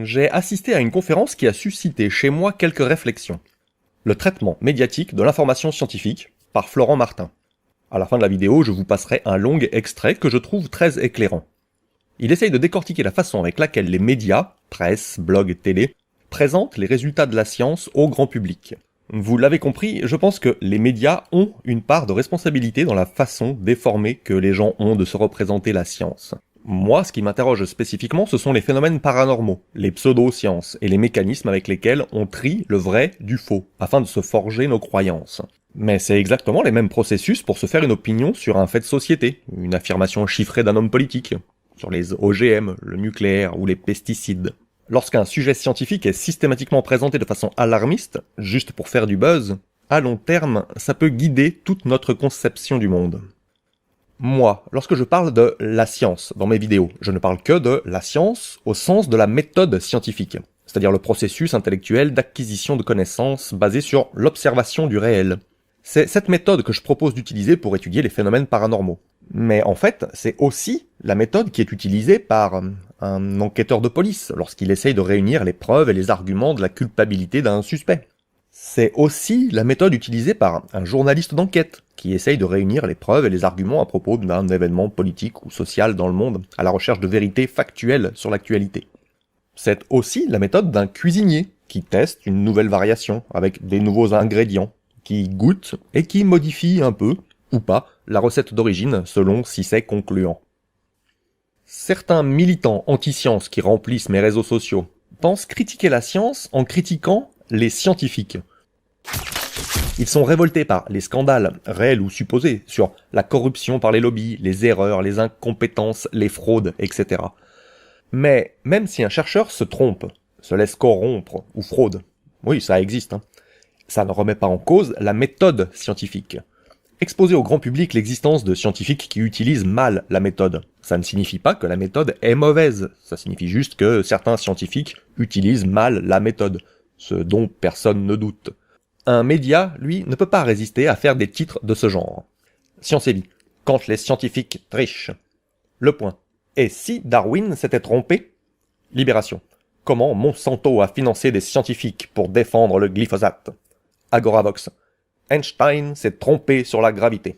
j'ai assisté à une conférence qui a suscité chez moi quelques réflexions. Le traitement médiatique de l'information scientifique, par Florent Martin. À la fin de la vidéo, je vous passerai un long extrait que je trouve très éclairant. Il essaye de décortiquer la façon avec laquelle les médias, presse, blog, télé, présentent les résultats de la science au grand public. Vous l'avez compris, je pense que les médias ont une part de responsabilité dans la façon déformée que les gens ont de se représenter la science. Moi, ce qui m'interroge spécifiquement, ce sont les phénomènes paranormaux, les pseudo-sciences et les mécanismes avec lesquels on trie le vrai du faux, afin de se forger nos croyances. Mais c'est exactement les mêmes processus pour se faire une opinion sur un fait de société, une affirmation chiffrée d'un homme politique, sur les OGM, le nucléaire ou les pesticides. Lorsqu'un sujet scientifique est systématiquement présenté de façon alarmiste, juste pour faire du buzz, à long terme, ça peut guider toute notre conception du monde. Moi, lorsque je parle de la science dans mes vidéos, je ne parle que de la science au sens de la méthode scientifique, c'est-à-dire le processus intellectuel d'acquisition de connaissances basé sur l'observation du réel. C'est cette méthode que je propose d'utiliser pour étudier les phénomènes paranormaux. Mais en fait, c'est aussi la méthode qui est utilisée par un enquêteur de police lorsqu'il essaye de réunir les preuves et les arguments de la culpabilité d'un suspect. C'est aussi la méthode utilisée par un journaliste d'enquête qui essaye de réunir les preuves et les arguments à propos d'un événement politique ou social dans le monde, à la recherche de vérités factuelles sur l'actualité. C'est aussi la méthode d'un cuisinier qui teste une nouvelle variation avec des nouveaux ingrédients, qui goûte et qui modifie un peu, ou pas, la recette d'origine selon si c'est concluant. Certains militants anti-science qui remplissent mes réseaux sociaux pensent critiquer la science en critiquant les scientifiques. Ils sont révoltés par les scandales, réels ou supposés, sur la corruption par les lobbies, les erreurs, les incompétences, les fraudes, etc. Mais même si un chercheur se trompe, se laisse corrompre ou fraude, oui, ça existe, ça ne remet pas en cause la méthode scientifique. Exposer au grand public l'existence de scientifiques qui utilisent mal la méthode, ça ne signifie pas que la méthode est mauvaise, ça signifie juste que certains scientifiques utilisent mal la méthode, ce dont personne ne doute. Un média, lui, ne peut pas résister à faire des titres de ce genre. Science et vie, quand les scientifiques trichent. Le point. Et si Darwin s'était trompé? Libération. Comment Monsanto a financé des scientifiques pour défendre le glyphosate? Agoravox. Einstein s'est trompé sur la gravité.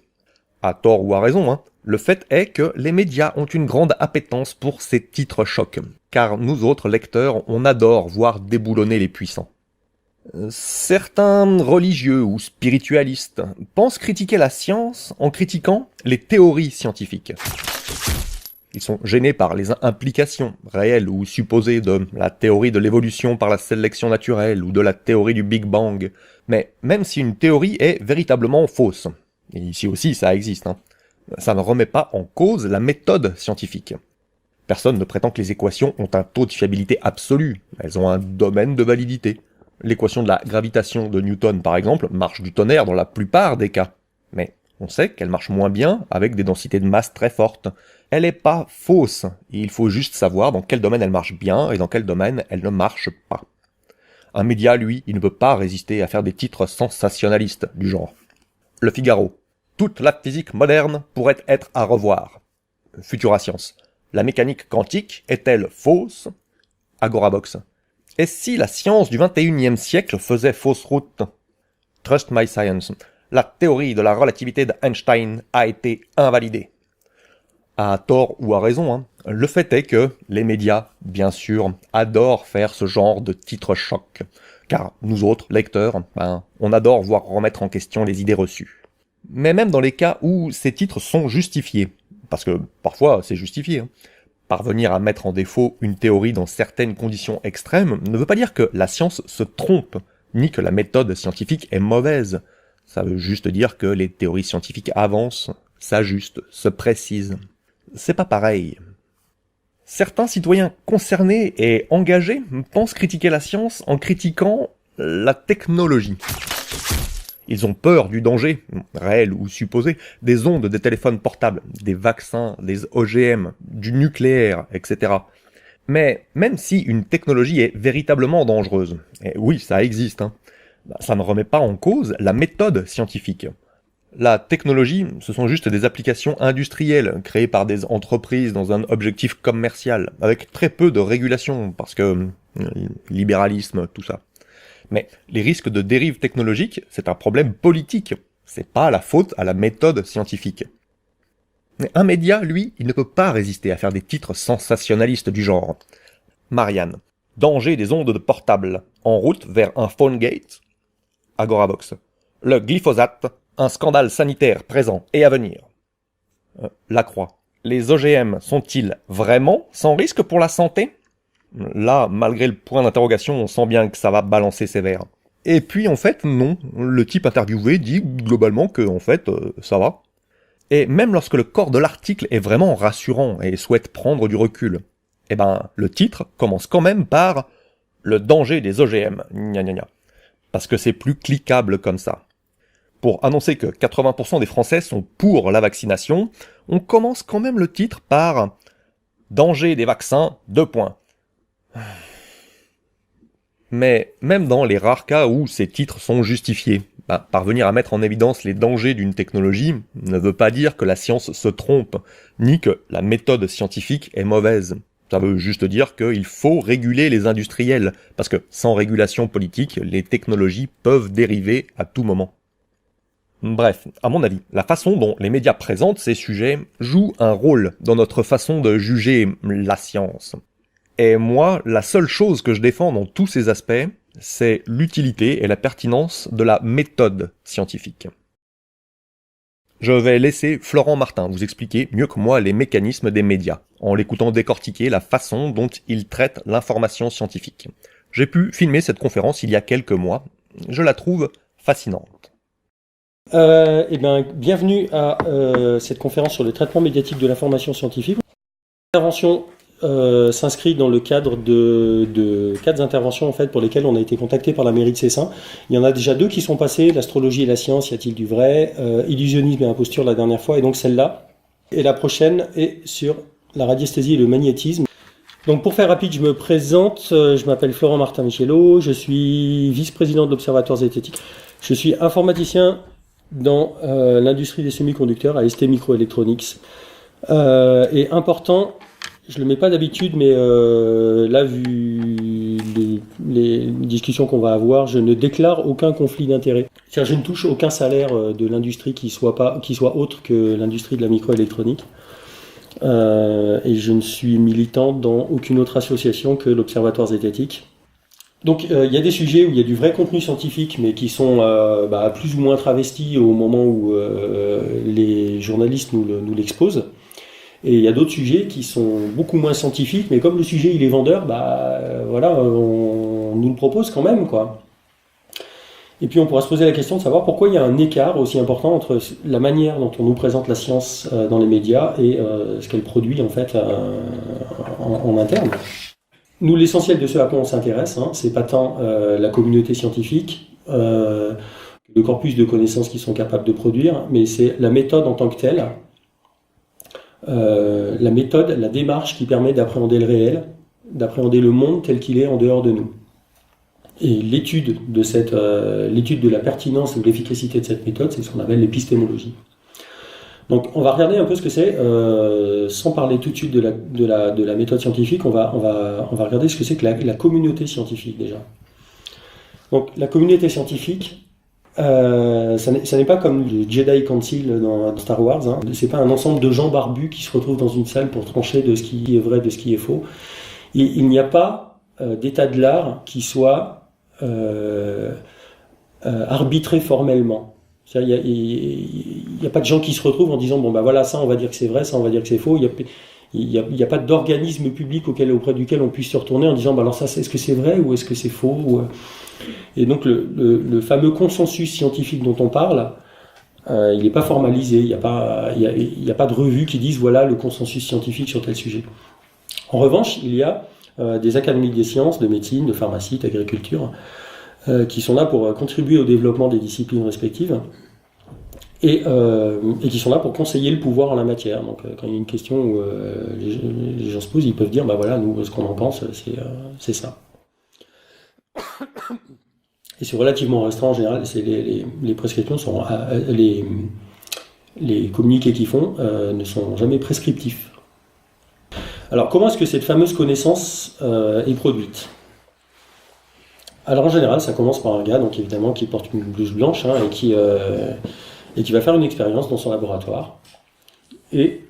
À tort ou à raison, le fait est que les médias ont une grande appétence pour ces titres chocs, car nous autres lecteurs, on adore voir déboulonner les puissants. Certains religieux ou spiritualistes pensent critiquer la science en critiquant les théories scientifiques. Ils sont gênés par les implications réelles ou supposées de la théorie de l'évolution par la sélection naturelle ou de la théorie du Big Bang. Mais même si une théorie est véritablement fausse, et ici aussi ça existe, ça ne remet pas en cause la méthode scientifique. Personne ne prétend que les équations ont un taux de fiabilité absolu, elles ont un domaine de validité. L'équation de la gravitation de Newton, par exemple, marche du tonnerre dans la plupart des cas. Mais on sait qu'elle marche moins bien avec des densités de masse très fortes. Elle n'est pas fausse, il faut juste savoir dans quel domaine elle marche bien et dans quel domaine elle ne marche pas. Un média, lui, il ne peut pas résister à faire des titres sensationnalistes du genre. Le Figaro. Toute la physique moderne pourrait être à revoir. Futura Science. La mécanique quantique est-elle fausse? Agorabox. Et si la science du 21e siècle faisait fausse route? Trust My Science. La théorie de la relativité d'Einstein a été invalidée. À tort ou à raison, le fait est que les médias, bien sûr, adorent faire ce genre de titres chocs. Car nous autres, lecteurs, on adore voir remettre en question les idées reçues. Mais même dans les cas où ces titres sont justifiés, parce que parfois c'est justifié, parvenir à mettre en défaut une théorie dans certaines conditions extrêmes ne veut pas dire que la science se trompe, ni que la méthode scientifique est mauvaise. Ça veut juste dire que les théories scientifiques avancent, s'ajustent, se précisent. C'est pas pareil. Certains citoyens concernés et engagés pensent critiquer la science en critiquant la technologie. Ils ont peur du danger, réel ou supposé, des ondes des téléphones portables, des vaccins, des OGM, du nucléaire, etc. Mais même si une technologie est véritablement dangereuse, et oui, ça existe, ça ne remet pas en cause la méthode scientifique. La technologie, ce sont juste des applications industrielles créées par des entreprises dans un objectif commercial, avec très peu de régulation, parce que libéralisme, tout ça. Mais les risques de dérive technologique, c'est un problème politique. C'est pas la faute à la méthode scientifique. Mais un média, lui, il ne peut pas résister à faire des titres sensationnalistes du genre Marianne, danger des ondes de portable, en route vers un phone gate. Agorabox. Le glyphosate, un scandale sanitaire présent et à venir. La Croix. Les OGM sont-ils vraiment sans risque pour la santé? Là, malgré le point d'interrogation, on sent bien que ça va balancer sévère. Et puis en fait, non. Le type interviewé dit globalement que en fait, ça va. Et même lorsque le corps de l'article est vraiment rassurant et souhaite prendre du recul, eh ben, le titre commence quand même par « Le danger des OGM ». Gna gna gna. Parce que c'est plus cliquable comme ça. Pour annoncer que 80% des Français sont pour la vaccination, on commence quand même le titre par « Danger des vaccins, 2 points ». Mais même dans les rares cas où ces titres sont justifiés, parvenir à mettre en évidence les dangers d'une technologie ne veut pas dire que la science se trompe, ni que la méthode scientifique est mauvaise. Ça veut juste dire qu'il faut réguler les industriels, parce que sans régulation politique, les technologies peuvent dériver à tout moment. Bref, à mon avis, la façon dont les médias présentent ces sujets joue un rôle dans notre façon de juger la science. Et moi, la seule chose que je défends dans tous ces aspects, c'est l'utilité et la pertinence de la méthode scientifique. Je vais laisser Florent Martin vous expliquer mieux que moi les mécanismes des médias, en l'écoutant décortiquer la façon dont il traite l'information scientifique. J'ai pu filmer cette conférence il y a quelques mois. Je la trouve fascinante. Bienvenue à cette conférence sur le traitement médiatique de l'information scientifique. L'intervention s'inscrit dans le cadre de 4 interventions en fait, pour lesquelles on a été contacté par la mairie de Cessin. Il y en a déjà 2 qui sont passées, l'astrologie et la science, y a-t-il du vrai, illusionnisme et imposture la dernière fois, et donc celle-là. Et la prochaine est sur la radiesthésie et le magnétisme. Donc pour faire rapide, je me présente, je m'appelle Florent Martin Michelot, je suis vice-président de l'Observatoire zététique. Je suis informaticien dans l'industrie des semi-conducteurs à ST Microelectronics. Et important, je le mets pas d'habitude, mais là, vu les discussions qu'on va avoir, je ne déclare aucun conflit d'intérêt. C'est-à-dire, je ne touche aucun salaire de l'industrie qui soit autre que l'industrie de la microélectronique. Et je ne suis militant dans aucune autre association que l'Observatoire zététique. Donc il y a des sujets où il y a du vrai contenu scientifique, mais qui sont plus ou moins travestis au moment où les journalistes nous l'exposent. Et il y a d'autres sujets qui sont beaucoup moins scientifiques, mais comme le sujet il est vendeur, on nous le propose quand même, quoi. Et puis on pourra se poser la question de savoir pourquoi il y a un écart aussi important entre la manière dont on nous présente la science dans les médias et ce qu'elle produit en fait en interne. Nous, l'essentiel de ce à quoi on s'intéresse, c'est pas tant la communauté scientifique, le corpus de connaissances qu'ils sont capables de produire, mais c'est la méthode en tant que telle, la méthode, la démarche qui permet d'appréhender le réel, d'appréhender le monde tel qu'il est en dehors de nous. Et l'étude de la pertinence et de l'efficacité de cette méthode, c'est ce qu'on appelle l'épistémologie. Donc on va regarder un peu ce que c'est, sans parler tout de suite de la méthode scientifique, on va regarder ce que c'est que la communauté scientifique déjà. Donc la communauté scientifique, ça n'est pas comme le Jedi Council dans Star Wars, c'est pas un ensemble de gens barbus qui se retrouvent dans une salle pour trancher de ce qui est vrai, de ce qui est faux. Il n'y a pas d'état de l'art qui soit arbitré formellement. Il n'y a pas de gens qui se retrouvent en disant ça on va dire que c'est vrai, ça on va dire que c'est faux. Il n'y a pas d'organisme public auprès duquel on puisse se retourner en disant alors ça est-ce que c'est vrai ou est-ce que c'est faux. Et donc le fameux consensus scientifique dont on parle, il n'est pas formalisé. Il n'y a pas de revue qui dise voilà le consensus scientifique sur tel sujet. En revanche, il y a des académies des sciences, de médecine, de pharmacie, d'agriculture, qui sont là pour contribuer au développement des disciplines respectives et qui sont là pour conseiller le pouvoir en la matière. Donc quand il y a une question où les gens se posent, ils peuvent dire nous ce qu'on en pense c'est ça. Et c'est relativement restreint en général. Les prescriptions sont les communiqués qu'ils font ne sont jamais prescriptifs. Alors, comment est-ce que cette fameuse connaissance est produite? Alors, en général, ça commence par un gars, donc évidemment, qui porte une blouse blanche et qui va faire une expérience dans son laboratoire et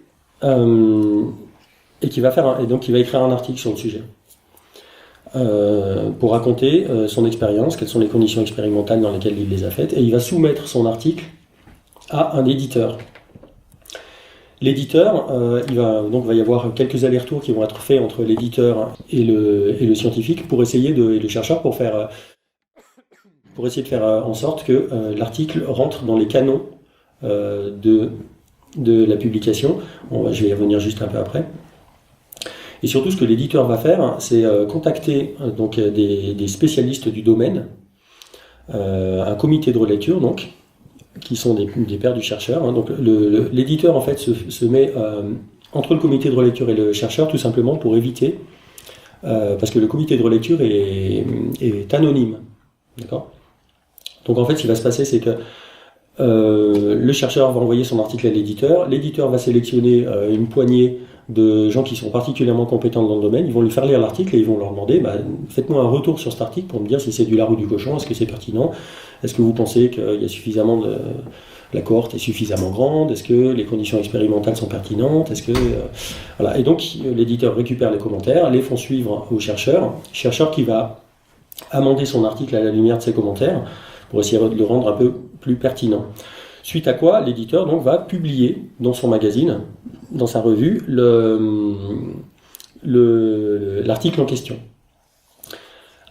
qui va il va écrire un article sur le sujet pour raconter son expérience, quelles sont les conditions expérimentales dans lesquelles il les a faites, et il va soumettre son article à un éditeur. L'éditeur, il va y avoir quelques allers-retours qui vont être faits entre l'éditeur et le scientifique et le chercheur pour essayer de faire en sorte que l'article rentre dans les canons de la publication. Je vais y revenir juste un peu après. Et surtout, ce que l'éditeur va faire, c'est contacter des spécialistes du domaine, un comité de relecture, donc, qui sont des pairs du chercheur. Donc l'éditeur en fait se met entre le comité de relecture et le chercheur, tout simplement pour éviter, parce que le comité de relecture est anonyme. D'accord ? Donc en fait, ce qui va se passer, c'est que le chercheur va envoyer son article à l'éditeur va sélectionner une poignée de gens qui sont particulièrement compétents dans le domaine, ils vont lui faire lire l'article et ils vont leur demander faites-moi un retour sur cet article pour me dire si c'est du lard ou du cochon, est-ce que c'est pertinent, est-ce que vous pensez qu'il y a suffisamment la cohorte est suffisamment grande, est-ce que les conditions expérimentales sont pertinentes, voilà. Et donc l'éditeur récupère les commentaires, les font suivre au chercheur qui va amender son article à la lumière de ses commentaires pour essayer de le rendre un peu plus pertinent. Suite à quoi, l'éditeur donc va publier dans son magazine, dans sa revue, l'article en question.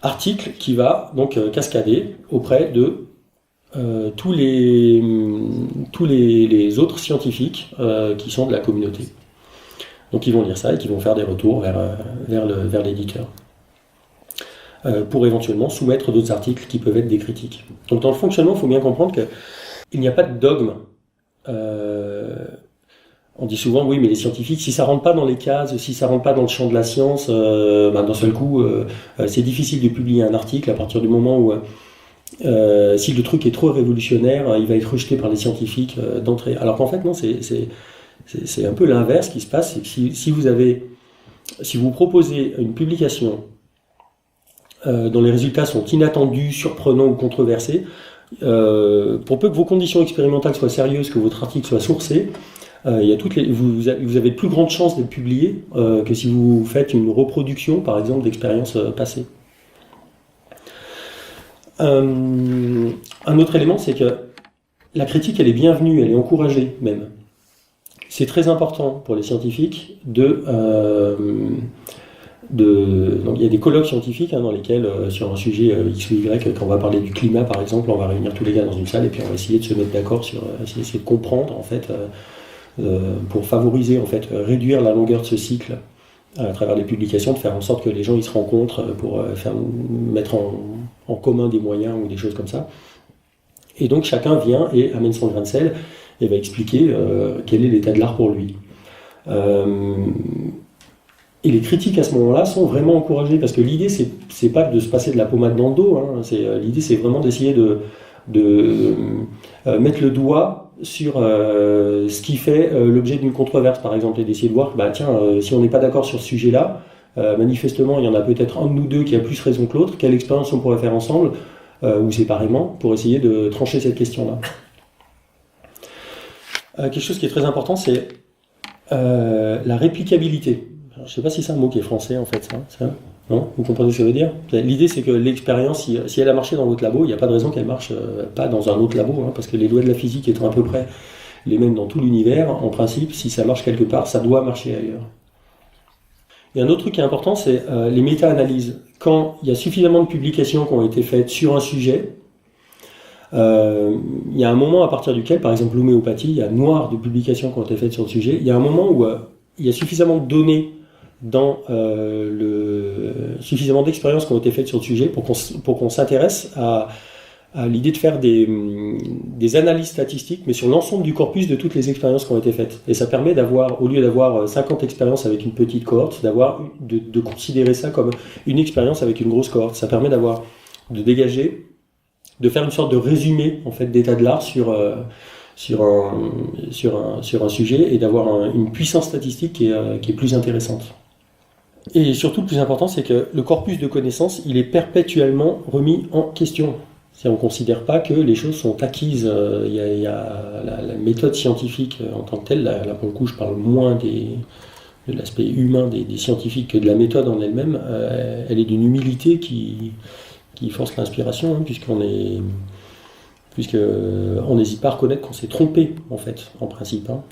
Article qui va donc cascader auprès de tous les autres scientifiques qui sont de la communauté. Donc ils vont lire ça et qui vont faire des retours vers l'éditeur. Pour éventuellement soumettre d'autres articles qui peuvent être des critiques. Donc dans le fonctionnement, il faut bien comprendre qu'il n'y a pas de dogme. On dit souvent, oui, mais les scientifiques, si ça rentre pas dans les cases, si ça rentre pas dans le champ de la science, d'un seul coup, c'est difficile de publier un article à partir du moment où, si le truc est trop révolutionnaire, il va être rejeté par les scientifiques d'entrée. Alors qu'en fait, non, c'est un peu l'inverse qui se passe. C'est que si vous proposez une publication dont les résultats sont inattendus, surprenants ou controversés, pour peu que vos conditions expérimentales soient sérieuses, que votre article soit sourcé, vous avez de plus grandes chances d'être publié que si vous faites une reproduction, par exemple, d'expériences passées. Un autre élément, c'est que la critique, elle est bienvenue, elle est encouragée même. C'est très important pour les scientifiques donc il y a des colloques scientifiques dans lesquels, sur un sujet X ou Y, quand on va parler du climat par exemple, on va réunir tous les gars dans une salle et puis on va essayer de se mettre d'accord sur essayer de comprendre en fait, pour favoriser en fait, réduire la longueur de ce cycle à travers les publications, de faire en sorte que les gens ils se rencontrent pour mettre en commun des moyens ou des choses comme ça. Et donc chacun vient et amène son grain de sel et va expliquer quel est l'état de l'art pour lui. Et les critiques à ce moment-là sont vraiment encouragées, parce que l'idée, c'est pas de se passer de la pommade dans le dos, l'idée c'est vraiment d'essayer de mettre le doigt sur ce qui fait l'objet d'une controverse, par exemple, et d'essayer de voir, si on n'est pas d'accord sur ce sujet-là, manifestement, il y en a peut-être un de nous deux qui a plus raison que l'autre, quelle expérience on pourrait faire ensemble, ou séparément, pour essayer de trancher cette question-là. Quelque chose qui est très important, c'est la réplicabilité. Je ne sais pas si c'est un mot qui est français en fait, ça. Non ? Vous comprenez ce que ça veut dire ? L'idée c'est que l'expérience, si elle a marché dans votre labo, il n'y a pas de raison qu'elle ne marche pas dans un autre labo, parce que les lois de la physique étant à peu près les mêmes dans tout l'univers, en principe, si ça marche quelque part, ça doit marcher ailleurs. Et un autre truc qui est important, c'est les méta-analyses. Quand il y a suffisamment de publications qui ont été faites sur un sujet, il y a un moment à partir duquel, par exemple l'homéopathie, il y a noir de publications qui ont été faites sur le sujet, il y a un moment où il y a suffisamment de données suffisamment d'expériences qui ont été faites sur le sujet pour qu'on s'intéresse à l'idée de faire des analyses statistiques, mais sur l'ensemble du corpus de toutes les expériences qui ont été faites. Et ça permet d'avoir, au lieu d'avoir 50 expériences avec une petite cohorte, de considérer ça comme une expérience avec une grosse cohorte. Ça permet de dégager de faire une sorte de résumé en fait d'état de l'art sur un sujet et d'avoir une puissance statistique qui est plus intéressante. Et surtout, le plus important, c'est que le corpus de connaissances, il est perpétuellement remis en question. On ne considère pas que les choses sont acquises. Il y a la méthode scientifique en tant que telle. Là, pour le coup, je parle moins de l'aspect humain des scientifiques que de la méthode en elle-même. Elle est d'une humilité qui force l'inspiration, hein, puisqu'on n'hésite pas à reconnaître qu'on s'est trompé, en fait, en principe. Hein.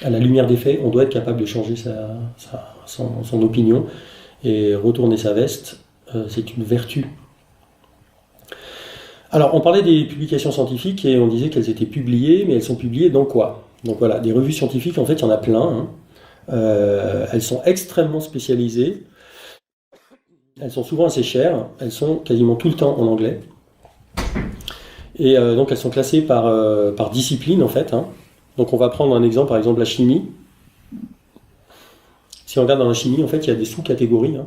À la lumière des faits, on doit être capable de changer son opinion, et retourner sa veste, c'est une vertu. Alors, on parlait des publications scientifiques et on disait qu'elles étaient publiées, mais elles sont publiées dans quoi? Donc voilà, des revues scientifiques, en fait, il y en a plein. Hein. Elles sont extrêmement spécialisées. Elles sont souvent assez chères. Elles sont quasiment tout le temps en anglais. Et donc, elles sont classées par discipline, en fait. Hein. Donc, on va prendre un exemple, par exemple, la chimie. Si on regarde dans la chimie, en fait, il y a des sous-catégories. Hein.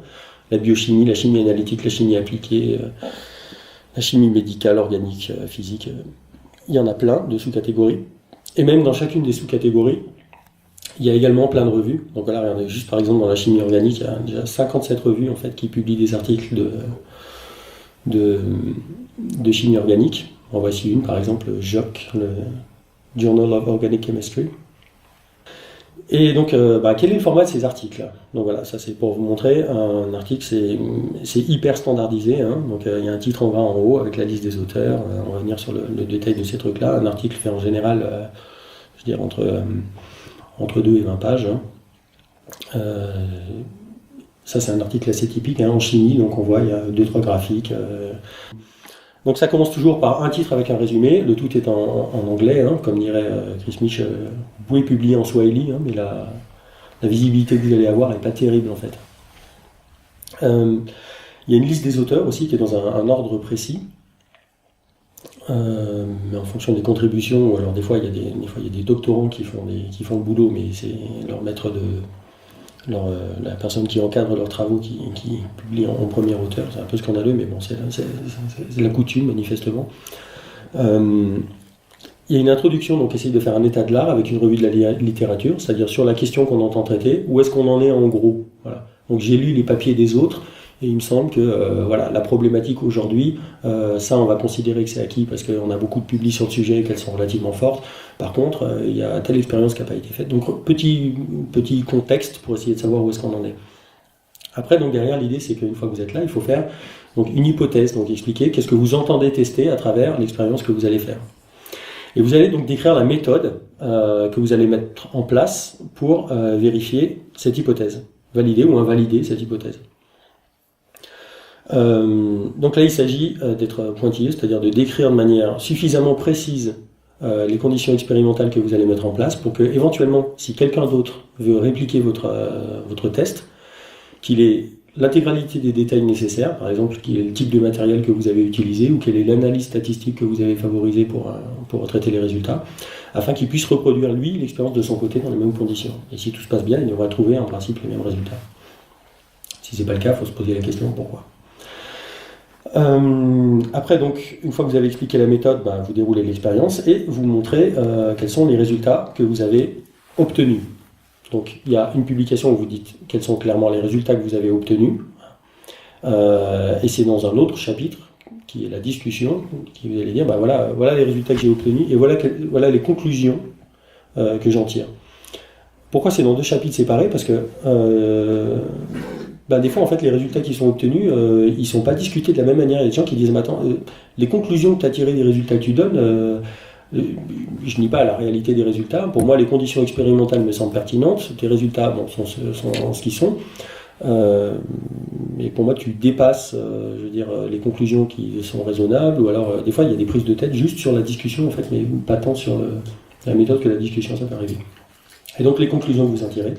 La biochimie, la chimie analytique, la chimie appliquée... la chimie médicale, organique, physique, il y en a plein de sous-catégories. Et même dans chacune des sous-catégories, il y a également plein de revues. Donc voilà, regardez, juste par exemple dans la chimie organique, il y a déjà 57 revues en fait, qui publient des articles de chimie organique. En voici une, par exemple, JOC, le Journal of Organic Chemistry. Et donc, quel est le format de ces articles? Donc voilà, ça c'est pour vous montrer. Un article, c'est hyper standardisé. Hein. Donc il y a un titre en gras en haut avec la liste des auteurs. On va venir sur le détail de ces trucs-là. Un article fait en général, je dirais, entre 2 et 20 pages. Hein. Ça c'est un article assez typique hein, en chimie. Donc on voit, il y a 2-3 graphiques. Donc ça commence toujours par un titre avec un résumé, le tout est en anglais, hein, comme dirait Chris Mich, vous pouvez publier en Swahili, hein, mais la visibilité que vous allez avoir n'est pas terrible en fait. Il y a une liste des auteurs aussi qui est dans un ordre précis, mais en fonction des contributions, ou alors des fois il y a des doctorants qui font le boulot, mais c'est leur maître de... la personne qui encadre leurs travaux qui publie en premier auteur, c'est un peu scandaleux, mais bon, c'est la coutume, manifestement. Il y a une introduction, donc essayer de faire un état de l'art avec une revue de la littérature, c'est-à-dire sur la question qu'on entend traiter, où est-ce qu'on en est en gros. Voilà. Donc j'ai lu les papiers des autres, et il me semble que la problématique aujourd'hui, ça on va considérer que c'est acquis parce qu'on a beaucoup de publis sur le sujet et qu'elles sont relativement fortes. Par contre, il y a telle expérience qui n'a pas été faite. Donc petit contexte pour essayer de savoir où est-ce qu'on en est. Après, donc derrière, l'idée c'est qu'une fois que vous êtes là, il faut faire donc, une hypothèse, donc expliquer qu'est-ce que vous entendez tester à travers l'expérience que vous allez faire. Et vous allez donc décrire la méthode que vous allez mettre en place pour vérifier cette hypothèse, valider ou invalider cette hypothèse. Donc là, il s'agit d'être pointilleux, c'est-à-dire de décrire de manière suffisamment précise les conditions expérimentales que vous allez mettre en place pour que, éventuellement, si quelqu'un d'autre veut répliquer votre test, qu'il ait l'intégralité des détails nécessaires, par exemple, quel est le type de matériel que vous avez utilisé ou quelle est l'analyse statistique que vous avez favorisée pour traiter les résultats, afin qu'il puisse reproduire, lui, l'expérience de son côté dans les mêmes conditions. Et si tout se passe bien, il devra trouver en principe les mêmes résultats. Si ce n'est pas le cas, il faut se poser la question pourquoi. Après, donc, une fois que vous avez expliqué la méthode, vous déroulez l'expérience et vous montrez quels sont les résultats que vous avez obtenus. Donc, il y a une publication où vous dites quels sont clairement les résultats que vous avez obtenus. Et c'est dans un autre chapitre, qui est la discussion, qui vous allez dire, voilà les résultats que j'ai obtenus et voilà les conclusions que j'en tire. Pourquoi c'est dans 2 chapitres séparés? Parce que des fois, en fait, les résultats qui sont obtenus, ils ne sont pas discutés de la même manière. Il y a des gens qui disent, mais attends, les conclusions que tu as tirées des résultats que tu donnes, je nie pas la réalité des résultats. Pour moi, les conditions expérimentales me semblent pertinentes. Tes résultats sont ce qu'ils sont. Mais pour moi, tu dépasses les conclusions qui sont raisonnables. Ou alors, des fois, il y a des prises de tête juste sur la discussion, en fait, mais pas tant sur la méthode que la discussion, ça peut arriver. Et donc, les conclusions que vous en tirez.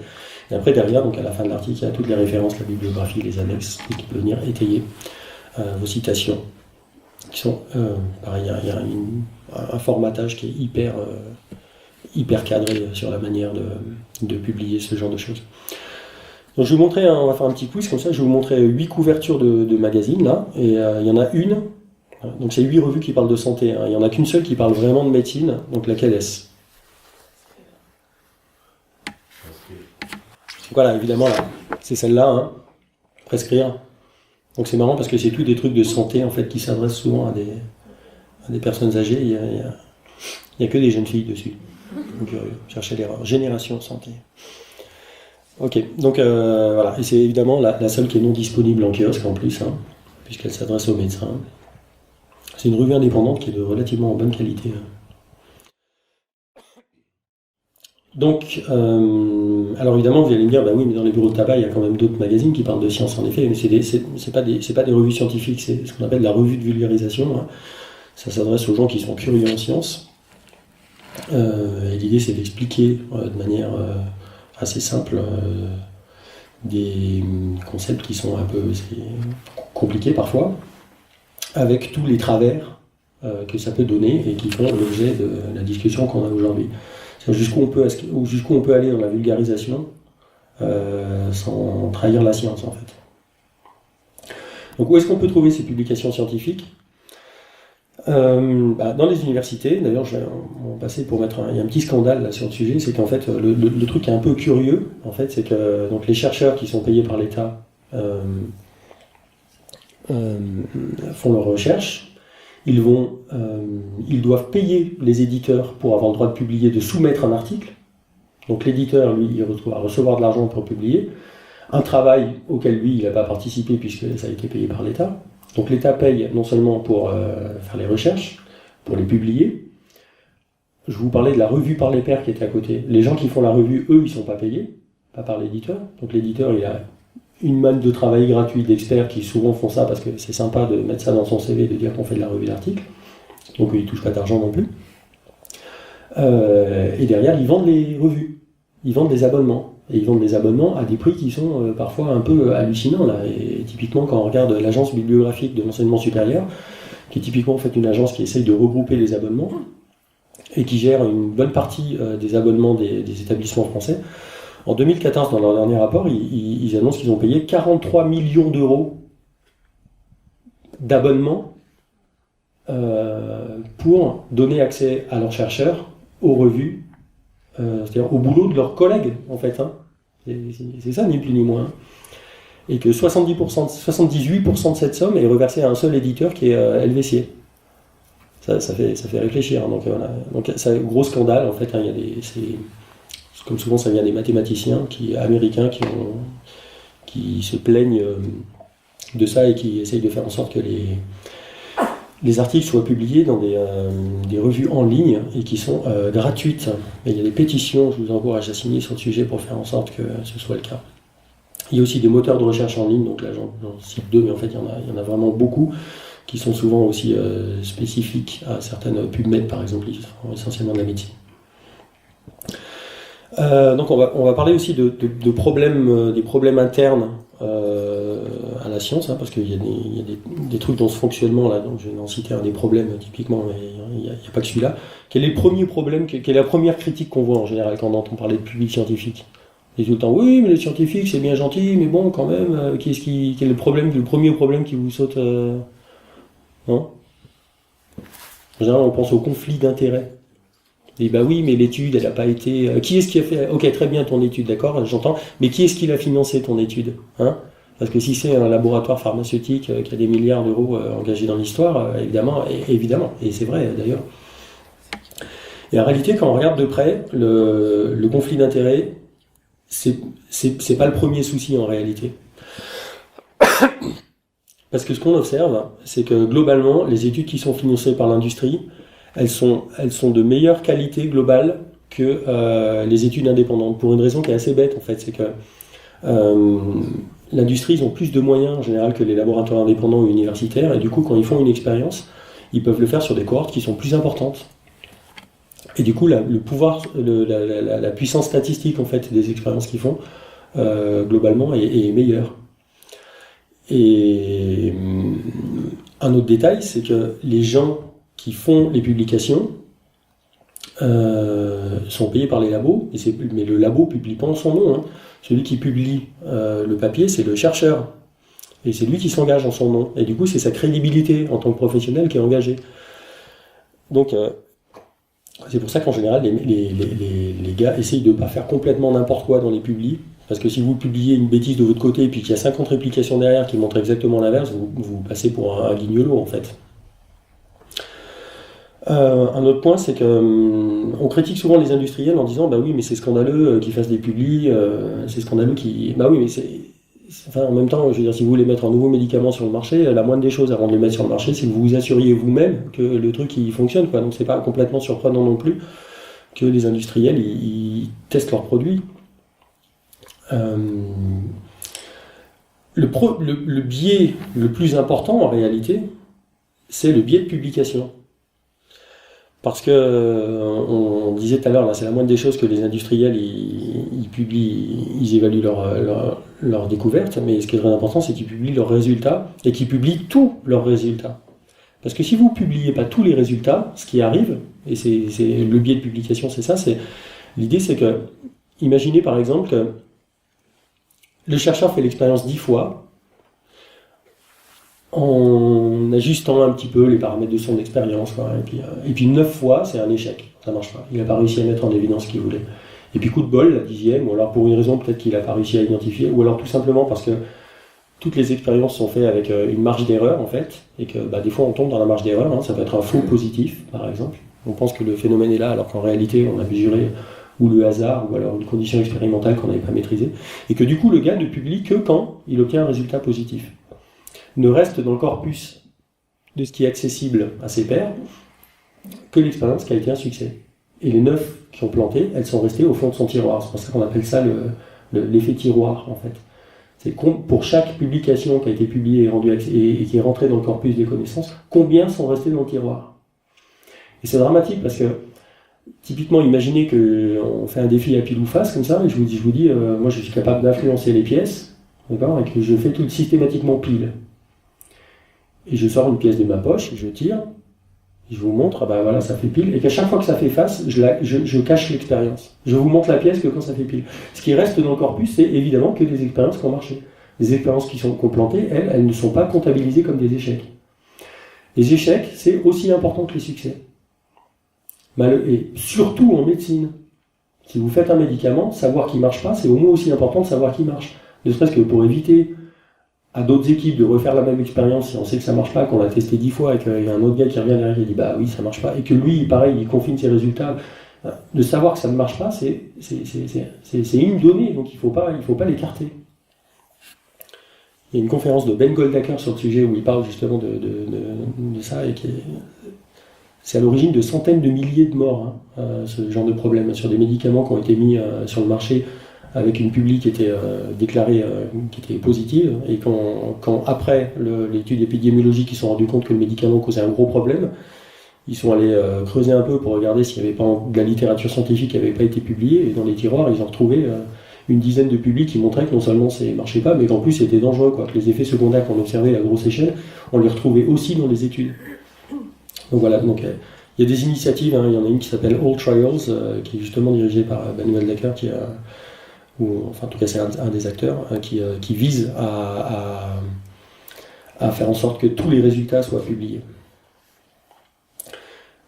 Et après, derrière, donc à la fin de l'article, il y a toutes les références, la bibliographie, les annexes, qui peuvent venir étayer vos citations, qui sont, pareil, il y a un formatage qui est hyper cadré sur la manière de publier ce genre de choses. Donc je vais vous montrer, on va faire un petit quiz comme ça, je vais vous montrer 8 couvertures de magazines, là, et il y en a une Donc c'est 8 revues qui parlent de santé, hein. Il n'y en a qu'une seule qui parle vraiment de médecine, donc laquelle est-ce? Voilà, évidemment, là, c'est celle-là, hein, prescrire. Donc c'est marrant parce que c'est tout des trucs de santé en fait qui s'adressent souvent à des personnes âgées. Il y a que des jeunes filles dessus. Donc cherchez l'erreur. Génération santé. Ok, donc voilà, et c'est évidemment la seule qui est non disponible en kiosque en plus, hein, puisqu'elle s'adresse aux médecins. C'est une revue indépendante qui est de relativement bonne qualité. Donc, alors évidemment, vous allez me dire, bah oui, mais dans les bureaux de tabac, il y a quand même d'autres magazines qui parlent de science, en effet, mais c'est pas des revues scientifiques, c'est ce qu'on appelle la revue de vulgarisation, hein. Ça s'adresse aux gens qui sont curieux en sciences. Et l'idée, c'est d'expliquer de manière assez simple des concepts qui sont un peu compliqués parfois, avec tous les travers que ça peut donner et qui font l'objet de la discussion qu'on a aujourd'hui. Jusqu'où on peut aller dans la vulgarisation sans trahir la science, en fait. Donc où est-ce qu'on peut trouver ces publications scientifiques? Dans les universités, d'ailleurs je vais en passer pour mettre il y a un petit scandale là, sur le sujet, c'est qu'en fait le truc qui est un peu curieux, en fait, c'est que donc, les chercheurs qui sont payés par l'État font leurs recherches. Ils doivent payer les éditeurs pour avoir le droit de publier, de soumettre un article. Donc l'éditeur, lui, il va recevoir de l'argent pour publier. Un travail auquel lui, il n'a pas participé puisque ça a été payé par l'État. Donc l'État paye non seulement pour faire les recherches, pour les publier. Je vous parlais de la revue par les pairs qui était à côté. Les gens qui font la revue, eux, ils ne sont pas payés, pas par l'éditeur. Donc l'éditeur, il a une manne de travail gratuit d'experts qui souvent font ça parce que c'est sympa de mettre ça dans son CV, de dire qu'on fait de la revue d'articles. Donc ils ne touchent pas d'argent non plus. Et derrière, ils vendent les revues. Ils vendent des abonnements. Et ils vendent des abonnements à des prix qui sont parfois un peu hallucinants. Là. Et typiquement, quand on regarde l'agence bibliographique de l'enseignement supérieur, qui est typiquement en fait, une agence qui essaye de regrouper les abonnements et qui gère une bonne partie des abonnements des établissements français, en 2014, dans leur dernier rapport, ils annoncent qu'ils ont payé 43 millions d'euros d'abonnements pour donner accès à leurs chercheurs aux revues, c'est-à-dire au boulot de leurs collègues, en fait. Hein. C'est ça, ni plus ni moins. Et que 78% de cette somme est reversée à un seul éditeur qui est Helvétier. Ça fait réfléchir. Hein. Donc, voilà. Donc, c'est un gros scandale, en fait. Hein. Comme souvent, ça vient des mathématiciens américains qui se plaignent de ça et qui essayent de faire en sorte que les articles soient publiés dans des revues en ligne et qui sont gratuites. Et il y a des pétitions, je vous encourage à signer sur le sujet pour faire en sorte que ce soit le cas. Il y a aussi des moteurs de recherche en ligne, donc là j'en cite deux, mais en fait il y en a vraiment beaucoup qui sont souvent aussi spécifiques à certaines PubMed par exemple, qui sont essentiellement de la médecine. Donc on va parler aussi de problèmes, des problèmes internes à la science, hein, parce qu'il y a des trucs dans ce fonctionnement là, donc je vais en citer un des problèmes typiquement, mais il n'y a pas que celui-là. Quel est le premier problème, quelle est la première critique qu'on voit en général quand on entend parler de public scientifique? Et tout le temps, oui, mais les scientifiques c'est bien gentil, mais bon quand même, quel est le premier problème qui vous saute non? En général on pense au conflit d'intérêts. Et bah oui, mais l'étude, elle n'a pas été... Qui est-ce qui a fait... Ok, très bien ton étude, d'accord, j'entends. Mais qui est-ce qui l'a financé ton étude, hein? Parce que si c'est un laboratoire pharmaceutique qui a des milliards d'euros engagés dans l'histoire, évidemment, et c'est vrai d'ailleurs. Et en réalité, quand on regarde de près, le conflit d'intérêts, c'est pas le premier souci en réalité. Parce que ce qu'on observe, c'est que globalement, les études qui sont financées par l'industrie, elles sont de meilleure qualité globale que les études indépendantes, pour une raison qui est assez bête en fait, c'est que l'industrie, ils ont plus de moyens en général que les laboratoires indépendants ou universitaires, et du coup quand ils font une expérience, ils peuvent le faire sur des cohortes qui sont plus importantes. Et du coup le pouvoir, la puissance statistique en fait des expériences qu'ils font, globalement est meilleure. Et un autre détail, c'est que les gens qui font les publications sont payés par les labos, mais le labo ne publie pas en son nom. Hein. Celui qui publie le papier, c'est le chercheur. Et c'est lui qui s'engage en son nom. Et du coup, c'est sa crédibilité en tant que professionnel qui est engagée. Donc, c'est pour ça qu'en général, les gars essayent de ne pas faire complètement n'importe quoi dans les publis. Parce que si vous publiez une bêtise de votre côté et puis qu'il y a 50 réplications derrière qui montrent exactement l'inverse, vous passez pour un guignolo en fait. Un autre point, c'est que on critique souvent les industriels en disant bah oui, mais c'est scandaleux qu'ils fassent des publis, c'est scandaleux qu'ils. Bah oui, mais enfin, en même temps, je veux dire, si vous voulez mettre un nouveau médicament sur le marché, la moindre des choses avant de le mettre sur le marché, c'est que vous vous assuriez vous-même que le truc il fonctionne, quoi. Donc c'est pas complètement surprenant non plus que les industriels ils testent leurs produits. Le biais le plus important en réalité, c'est le biais de publication. Parce que on disait tout à l'heure, là, c'est la moindre des choses que les industriels ils publient, ils évaluent leurs découvertes, mais ce qui est très important, c'est qu'ils publient leurs résultats et qu'ils publient tous leurs résultats. Parce que si vous ne publiez pas tous les résultats, ce qui arrive, et c'est le biais de publication, c'est ça, l'idée c'est que, imaginez par exemple que le chercheur fait l'expérience 10 fois, en ajustant un petit peu les paramètres de son expérience, et puis 9 fois, c'est un échec, ça marche pas. Il n'a pas réussi à mettre en évidence ce qu'il voulait. Et puis coup de bol, la 10e, ou alors pour une raison peut-être qu'il n'a pas réussi à identifier, ou alors tout simplement parce que toutes les expériences sont faites avec une marge d'erreur en fait, et que des fois on tombe dans la marge d'erreur, hein, ça peut être un faux positif par exemple. On pense que le phénomène est là alors qu'en réalité on a mesuré ou le hasard, ou alors une condition expérimentale qu'on n'avait pas maîtrisée, et que du coup le gars ne publie que quand il obtient un résultat positif. Ne reste dans le corpus de ce qui est accessible à ses pairs que l'expérience qui a été un succès. Et les 9 qui ont planté, elles sont restées au fond de son tiroir. C'est pour ça qu'on appelle ça l'effet tiroir en fait. C'est pour chaque publication qui a été publiée et rendue et qui est rentrée dans le corpus des connaissances, combien sont restés dans le tiroir. Et c'est dramatique parce que typiquement, imaginez qu'on fait un défi à pile ou face comme ça, et je vous dis, moi je suis capable d'influencer les pièces, d'accord, et que je fais tout systématiquement pile. Et je sors une pièce de ma poche, je tire, et je vous montre, voilà, ça fait pile, et qu'à chaque fois que ça fait face, je cache l'expérience. Je vous montre la pièce que quand ça fait pile. Ce qui reste dans le corpus, c'est évidemment que des expériences qui ont marché. Les expériences qui ont planté, elles ne sont pas comptabilisées comme des échecs. Les échecs, c'est aussi important que les succès. Et surtout en médecine. Si vous faites un médicament, savoir qu'il ne marche pas, c'est au moins aussi important de savoir qu'il marche. Ne serait-ce que pour éviter à d'autres équipes de refaire la même expérience si on sait que ça ne marche pas, qu'on l'a testé 10 fois et qu'il y a un autre gars qui revient derrière et dit oui, ça ne marche pas, et que lui, pareil, il confine ses résultats. De savoir que ça ne marche pas, c'est une donnée, donc il ne faut pas l'écarter. Il y a une conférence de Ben Goldacre sur le sujet où il parle justement de ça, et c'est à l'origine de centaines de milliers de morts, ce genre de problème, sur des médicaments qui ont été mis sur le marché avec une publi qui était déclarée qui était positive, et quand après l'étude épidémiologique ils se sont rendus compte que le médicament causait un gros problème, ils sont allés creuser un peu pour regarder s'il n'y avait pas de la littérature scientifique qui n'avait pas été publiée, et dans les tiroirs ils ont retrouvé une dizaine de publis qui montraient que non seulement ça ne marchait pas, mais qu'en plus c'était dangereux, que les effets secondaires qu'on observait à grosse échelle, on les retrouvait aussi dans les études. Donc voilà, il y a des initiatives, il y en a une qui s'appelle All Trials, qui est justement dirigée par Ben Goldacre, en tout cas c'est un des acteurs, qui vise à faire en sorte que tous les résultats soient publiés.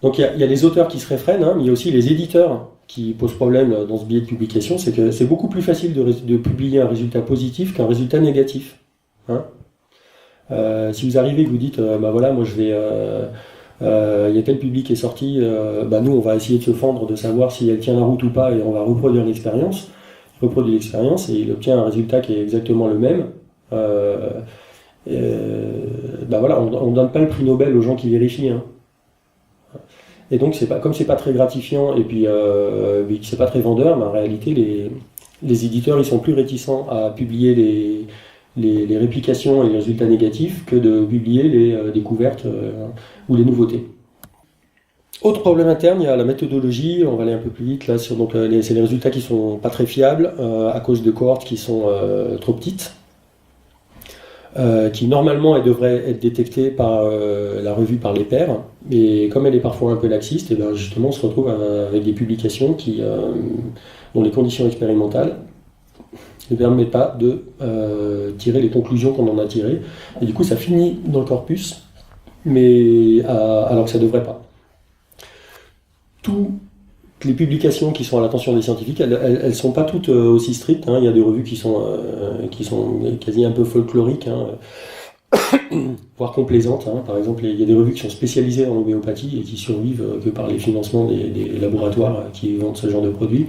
Donc il y a les auteurs qui se réfrènent, mais il y a aussi les éditeurs qui posent problème dans ce biais de publication. C'est que c'est beaucoup plus facile de publier un résultat positif qu'un résultat négatif. Si vous arrivez et que vous dites, voilà, moi je vais... il y a tel public qui est sorti, nous on va essayer de se fendre, de savoir si elle tient la route ou pas, et on va reproduire l'expérience. Il reproduit l'expérience et il obtient un résultat qui est exactement le même. Voilà, on ne donne pas le prix Nobel aux gens qui vérifient. Et donc comme c'est pas très gratifiant et puis c'est pas très vendeur, mais en réalité les éditeurs ils sont plus réticents à publier les réplications et les résultats négatifs que de publier les découvertes ou les nouveautés. Autre problème interne, il y a la méthodologie, on va aller un peu plus vite là, c'est les résultats qui sont pas très fiables à cause de cohortes qui sont trop petites, qui normalement elle devrait être détectée par la revue par les pairs, mais comme elle est parfois un peu laxiste, et justement on se retrouve avec des publications dont les conditions expérimentales ne permet pas de tirer les conclusions qu'on en a tirées. Et du coup, ça finit dans le corpus, mais alors que ça ne devrait pas. Toutes les publications qui sont à l'attention des scientifiques, elles ne sont pas toutes aussi strictes. Hein. Il y a des revues qui sont quasi un peu folkloriques, hein, voire complaisantes. Hein. Par exemple, il y a des revues qui sont spécialisées en homéopathie et qui survivent que par les financements des laboratoires qui vendent ce genre de produits.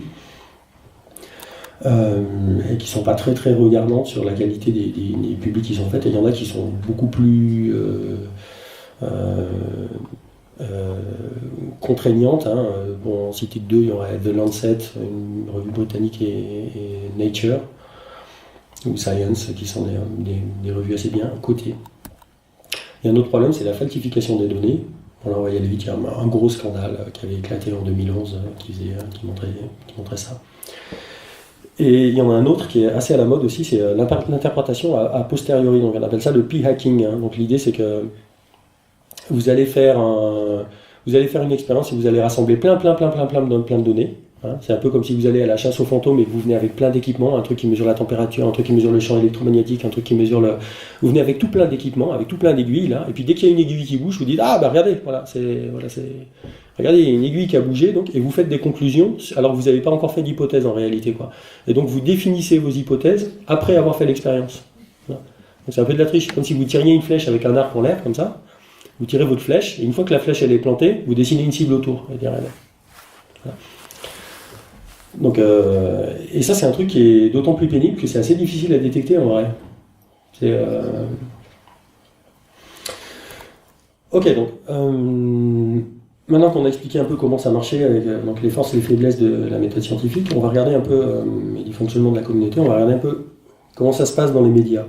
Et qui ne sont pas très très regardants sur la qualité des publics qui sont faits. Et il y en a qui sont beaucoup plus contraignantes. Hein. Bon, en citer deux, il y aurait The Lancet, une revue britannique, et Nature, ou Science, qui sont des revues assez bien cotées. Il y a un autre problème, c'est la falsification des données. Alors, on va y aller vite, il y a un gros scandale qui avait éclaté en 2011 qui montrait ça. Et il y en a un autre qui est assez à la mode aussi, c'est l'interprétation a posteriori. Donc on appelle ça le p-hacking. Hein. Donc l'idée c'est que vous allez faire une expérience et vous allez rassembler plein de données. Hein. C'est un peu comme si vous allez à la chasse aux fantômes et que vous venez avec plein d'équipements, un truc qui mesure la température, un truc qui mesure le champ électromagnétique, un truc qui mesure le... Vous venez avec tout plein d'équipements, avec tout plein d'aiguilles là, et puis dès qu'il y a une aiguille qui bouge, vous dites ah bah regardez, regardez, il y a une aiguille qui a bougé, donc, et vous faites des conclusions, alors que vous n'avez pas encore fait d'hypothèse en réalité, quoi. Et donc vous définissez vos hypothèses après avoir fait l'expérience. Voilà. Donc c'est un peu de la triche, comme si vous tiriez une flèche avec un arc en l'air, comme ça, vous tirez votre flèche, et une fois que la flèche elle est plantée, vous dessinez une cible autour. Voilà. Donc, et ça c'est un truc qui est d'autant plus pénible que c'est assez difficile à détecter en vrai. Ok, donc maintenant qu'on a expliqué un peu comment ça marchait avec donc les forces et les faiblesses de la méthode scientifique, on va regarder un peu les fonctionnements de la communauté, on va regarder un peu comment ça se passe dans les médias.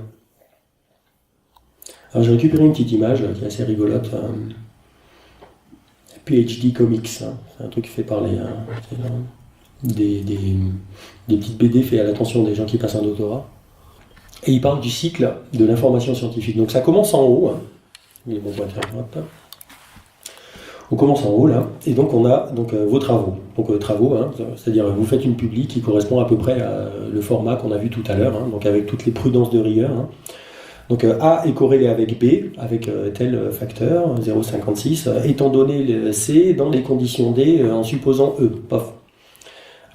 Alors j'ai récupéré une petite image qui est assez rigolote, PhD Comics, hein. C'est un truc fait par des petites BD fait à l'attention des gens qui passent un doctorat. Et il parle du cycle de l'information scientifique. Donc ça commence en haut, hein. On commence en haut là, et donc on a vos travaux. Donc travaux, hein, c'est-à-dire vous faites une publi qui correspond à peu près à le format qu'on a vu tout à l'heure, hein, donc avec toutes les prudences de rigueur. Hein. Donc A est corrélé avec B, avec tel facteur, 0,56, étant donné le C dans les conditions D en supposant E. Pof.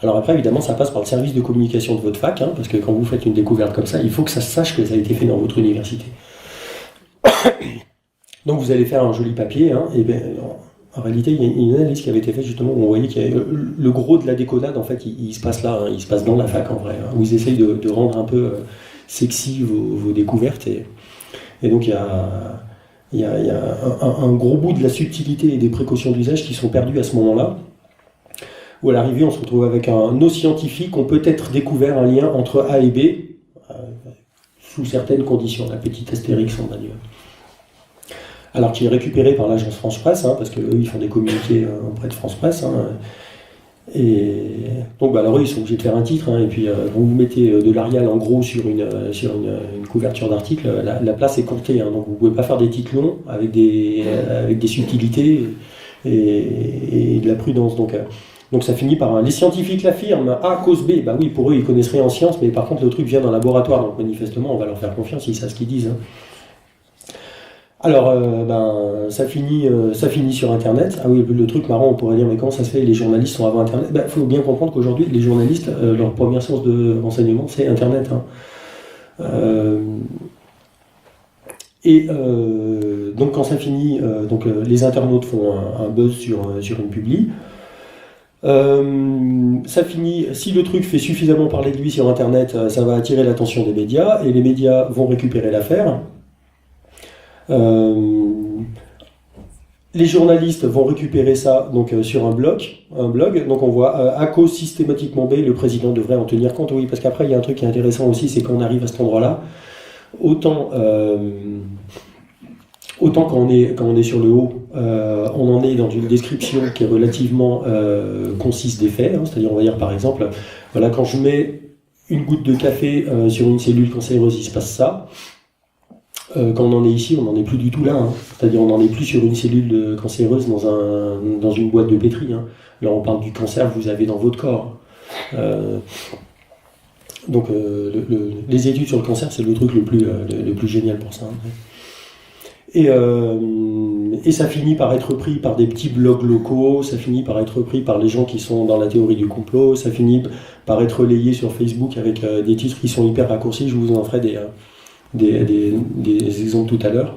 Alors après, évidemment, ça passe par le service de communication de votre fac, hein, parce que quand vous faites une découverte comme ça, il faut que ça se sache que ça a été fait dans votre université. Donc vous allez faire un joli papier, hein, et bien, en réalité, il y a une analyse qui avait été faite justement où on voyait qu'il y avait le gros de la décodade, en fait, il se passe là, hein, il se passe dans la fac en vrai, hein, où ils essayent de rendre un peu sexy vos découvertes, et donc il y a un gros bout de la subtilité et des précautions d'usage qui sont perdus à ce moment-là, où à l'arrivée on se retrouve avec nos scientifiques ont peut-être découvert un lien entre A et B, sous certaines conditions, la petite astérix on va dire. Alors qui est récupéré par l'agence France Presse, hein, parce qu'eux ils font des communiqués auprès de France Presse. Hein, et donc alors eux ils sont obligés de faire un titre, hein, et puis vous mettez de l'Arial en gros sur une couverture d'article, la place est comptée, hein, donc vous ne pouvez pas faire des titres longs avec des subtilités et de la prudence. Donc ça finit par les scientifiques l'affirment, A cause B, bah oui pour eux ils connaissent rien en sciences, mais par contre le truc vient d'un laboratoire, donc manifestement on va leur faire confiance, ils savent ce qu'ils disent. Hein. Alors, ça finit sur Internet. Ah oui, le truc marrant, on pourrait dire, mais comment ça se fait, les journalistes sont avant Internet? Il faut bien comprendre qu'aujourd'hui, les journalistes, leur première source de renseignement, c'est Internet. Hein. Donc quand ça finit, les internautes font un buzz sur une publi. Ça finit, si le truc fait suffisamment parler de lui sur Internet, ça va attirer l'attention des médias, et les médias vont récupérer l'affaire. Les journalistes vont récupérer ça donc sur un blog, donc on voit à cause systématiquement B, le président devrait en tenir compte, oui, parce qu'après il y a un truc qui est intéressant aussi, c'est qu'on arrive à cet endroit-là, autant quand on est sur le haut, on en est dans une description qui est relativement concise des faits, hein, c'est-à-dire on va dire par exemple, voilà, quand je mets une goutte de café sur une cellule cancéreuse, il se passe ça. Quand on en est ici, on n'en est plus du tout là. Hein. C'est-à-dire on n'en est plus sur une cellule cancéreuse dans une boîte de pétri. Hein. Là, on parle du cancer que vous avez dans votre corps. Donc les études sur le cancer, c'est le truc le plus génial pour ça. Et ça finit par être pris par des petits blogs locaux, ça finit par être pris par les gens qui sont dans la théorie du complot, ça finit par être relayé sur Facebook avec des titres qui sont hyper raccourcis. Je vous en ferai des exemples tout à l'heure.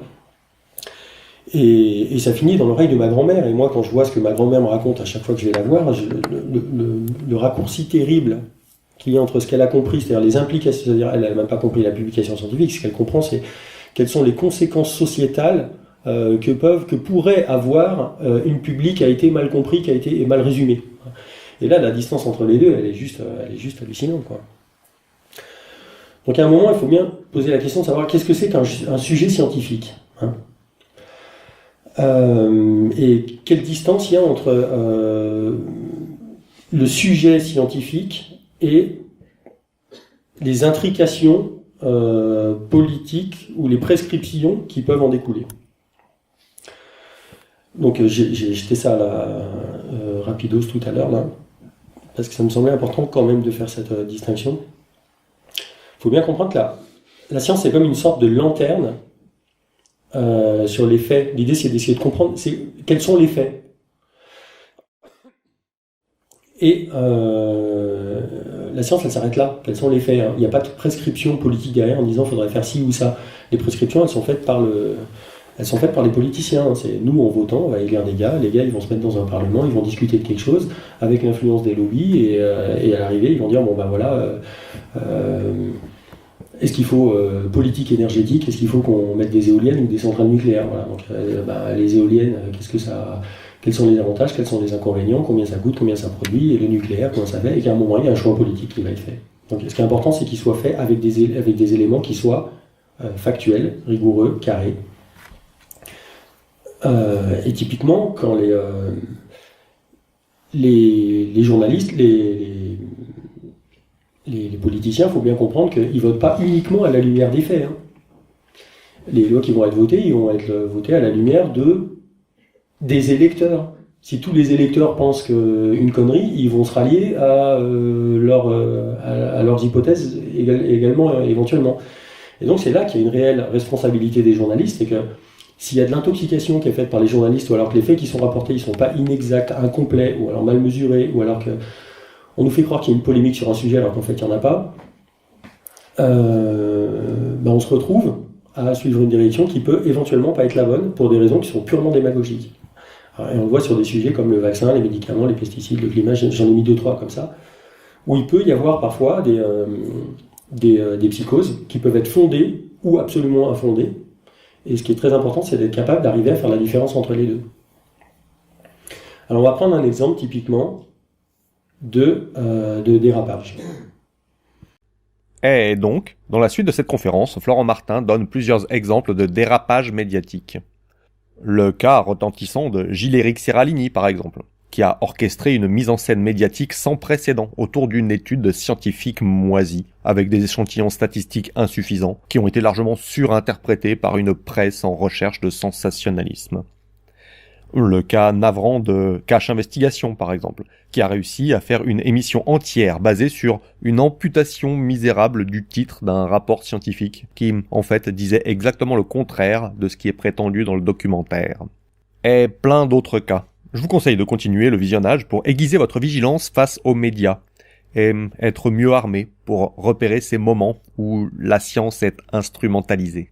Et ça finit dans l'oreille de ma grand-mère. Et moi, quand je vois ce que ma grand-mère me raconte à chaque fois que je vais la voir, le raccourci terrible qu'il y a entre ce qu'elle a compris, c'est-à-dire les implications, c'est-à-dire elle n'a même pas compris la publication scientifique, ce qu'elle comprend, c'est quelles sont les conséquences sociétales que pourrait avoir une publi qui a été mal compris, qui a été mal résumée. Et là, la distance entre les deux, elle est juste hallucinante, quoi. Donc à un moment, il faut bien poser la question de savoir qu'est-ce que c'est qu'un sujet scientifique, hein. Et quelle distance il y a entre le sujet scientifique et les intrications politiques ou les prescriptions qui peuvent en découler. Donc j'ai jeté ça là, rapidos tout à l'heure, là, parce que ça me semblait important quand même de faire cette distinction. Il faut bien comprendre que la science, c'est comme une sorte de lanterne sur les faits. L'idée, c'est d'essayer de comprendre quels sont les faits. Et la science, elle s'arrête là. Quels sont les faits, hein. Il n'y a pas de prescription politique derrière en disant qu'il faudrait faire ci ou ça. Les prescriptions, elles sont faites par les politiciens. C'est nous, en votant, on va élire des gars. Les gars, ils vont se mettre dans un parlement, ils vont discuter de quelque chose avec l'influence des lobbies. Et à l'arrivée, ils vont dire, bon ben voilà... est-ce qu'il faut politique énergétique, est-ce qu'il faut qu'on mette des éoliennes ou des centrales nucléaires, voilà. Donc les éoliennes, quels sont les avantages, quels sont les inconvénients, combien ça coûte, combien ça produit, et le nucléaire, comment ça fait, et qu'à un moment il y a un choix politique qui va être fait. Donc ce qui est important, c'est qu'il soit fait avec des éléments qui soient factuels, rigoureux, carrés. Et typiquement, quand les journalistes, les politiciens, il faut bien comprendre qu'ils ne votent pas uniquement à la lumière des faits, hein. Les lois qui vont être votées, ils vont être votées à la lumière des électeurs. Si tous les électeurs pensent qu'une connerie, ils vont se rallier à leurs hypothèses également, éventuellement. Et donc c'est là qu'il y a une réelle responsabilité des journalistes, c'est que s'il y a de l'intoxication qui est faite par les journalistes, ou alors que les faits qui sont rapportés ne sont pas inexacts, incomplets, ou alors mal mesurés, ou alors que on nous fait croire qu'il y a une polémique sur un sujet alors qu'en fait il n'y en a pas, on se retrouve à suivre une direction qui peut éventuellement pas être la bonne pour des raisons qui sont purement démagogiques. Et on le voit sur des sujets comme le vaccin, les médicaments, les pesticides, le climat, j'en ai mis 2-3 comme ça, où il peut y avoir parfois des psychoses qui peuvent être fondées ou absolument infondées. Et ce qui est très important, c'est d'être capable d'arriver à faire la différence entre les deux. Alors on va prendre un exemple typiquement de dérapage. Et donc, dans la suite de cette conférence, Florent Martin donne plusieurs exemples de dérapage médiatique. Le cas retentissant de Gilles-Éric Séralini, par exemple, qui a orchestré une mise en scène médiatique sans précédent autour d'une étude scientifique moisie, avec des échantillons statistiques insuffisants, qui ont été largement surinterprétés par une presse en recherche de sensationnalisme. Le cas navrant de Cache Investigation, par exemple, qui a réussi à faire une émission entière basée sur une amputation misérable du titre d'un rapport scientifique qui, en fait, disait exactement le contraire de ce qui est prétendu dans le documentaire. Et plein d'autres cas. Je vous conseille de continuer le visionnage pour aiguiser votre vigilance face aux médias et être mieux armé pour repérer ces moments où la science est instrumentalisée.